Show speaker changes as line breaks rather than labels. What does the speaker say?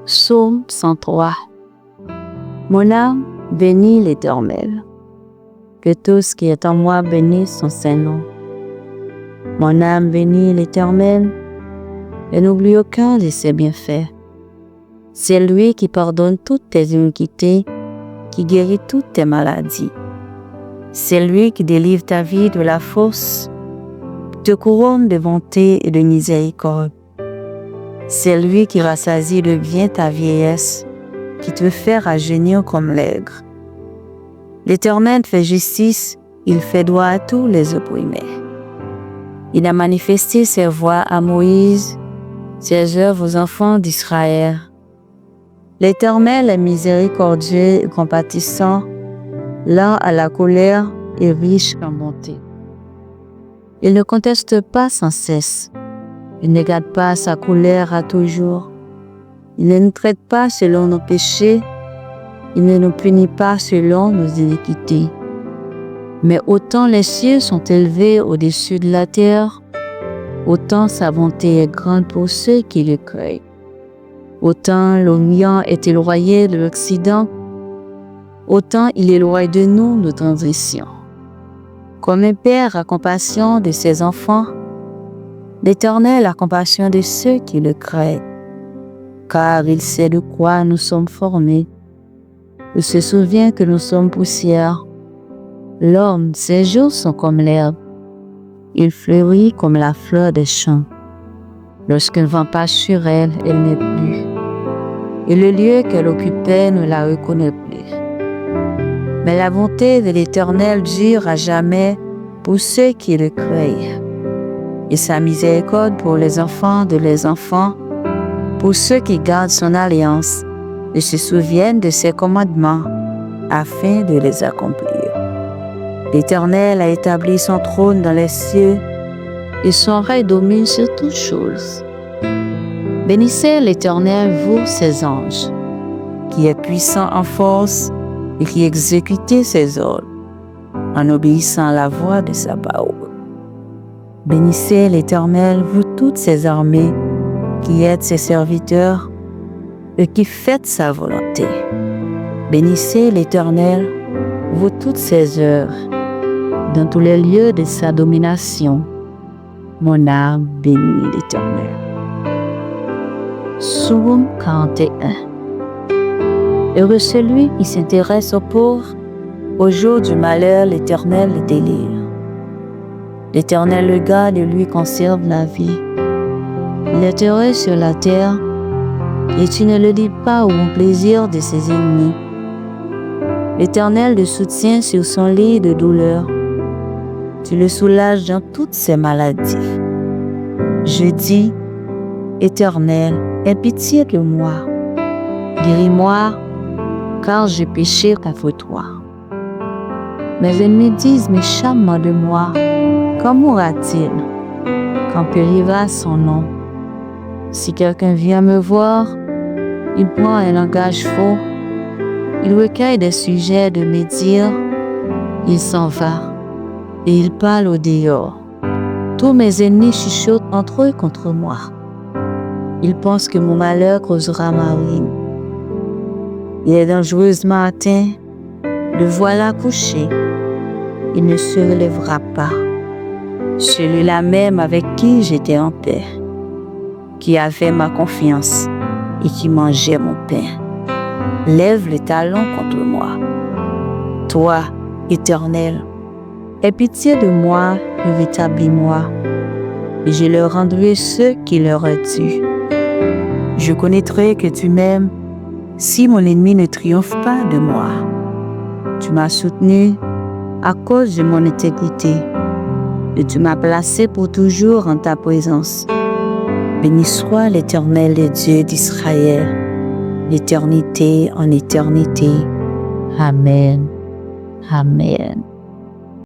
Psaume 103. Mon âme bénit l'Éternel. Que tout ce qui est en moi bénisse son Saint-Nom. Mon âme bénit l'Éternel et n'oublie aucun de ses bienfaits. C'est lui qui pardonne toutes tes iniquités, qui guérit toutes tes maladies. C'est lui qui délivre ta vie de la fosse, te couronne de bonté et de miséricorde. C'est lui qui rassasie de bien ta vieillesse, qui te fait rajeunir comme l'aigre. L'Éternel fait justice, il fait droit à tous les opprimés. Il a manifesté ses voies à Moïse, ses œuvres aux enfants d'Israël. L'Éternel est miséricordieux et compatissant, lent à la colère et riche en bonté. Il ne conteste pas sans cesse. Il ne garde pas sa colère à toujours. Il ne nous traite pas selon nos péchés. Il ne nous punit pas selon nos iniquités. Mais autant les cieux sont élevés au-dessus de la terre, autant sa bonté est grande pour ceux qui le craignent. Autant l'Orient est éloigné de l'Occident, autant il éloigne de nous nos transgressions. Comme un père a compassion de ses enfants, l'Éternel a compassion de ceux qui le craignent, car il sait de quoi nous sommes formés. Il se souvient que nous sommes poussière. L'homme, ses jours sont comme l'herbe. Il fleurit comme la fleur des champs. Lorsqu'un vent passe sur elle, elle n'est plus. Et le lieu qu'elle occupait ne la reconnaît plus. Mais la bonté de l'Éternel dure à jamais pour ceux qui le craignent. Et sa miséricorde pour les enfants de leurs enfants, pour ceux qui gardent son alliance et se souviennent de ses commandements, afin de les accomplir. L'Éternel a établi son trône dans les cieux, et son règne domine sur toutes choses. Bénissez l'Éternel, vous, ses anges, qui est puissant en force et qui exécute ses ordres, en obéissant à la voix de sa parole. Bénissez l'Éternel, vous toutes ses armées, qui êtes ses serviteurs et qui faites sa volonté. Bénissez l'Éternel, vous toutes ses œuvres, dans tous les lieux de sa domination. Mon âme bénit l'Éternel. Psaume 41. Heureux celui qui s'intéresse aux pauvres, au jour du malheur, l'Éternel le délivre. L'Éternel le garde et lui conserve la vie. Il est heureux sur la terre, et tu ne le dis pas au bon plaisir de ses ennemis. L'Éternel le soutient sur son lit de douleur. Tu le soulages dans toutes ses maladies. Je dis, Éternel, aie pitié de moi. Guéris-moi, car j'ai péché contre toi. Mes ennemis disent méchamment de moi, quand mourra-t-il? Quand périra son nom? Si quelqu'un vient me voir, il prend un langage faux, il recueille des sujets de me dire, il s'en va, et il parle au dehors. Tous mes ennemis chuchotent entre eux contre moi. Ils pensent que mon malheur causera ma ruine. Il est dangereusement atteint, le voilà couché. Il ne se relèvera pas. Celui-là même avec qui j'étais en paix, qui avait ma confiance et qui mangeait mon pain, lève le talon contre moi. Toi, Éternel, aie pitié de moi et rétablis-moi, et je leur rendrai ce qui leur est dû. Je connaîtrai que tu m'aimes si mon ennemi ne triomphe pas de moi. Tu m'as soutenu à cause de mon intégrité, et tu m'as placé pour toujours en ta présence. Béni soit l'Éternel, le Dieu d'Israël, d'éternité en éternité. Amen. Amen.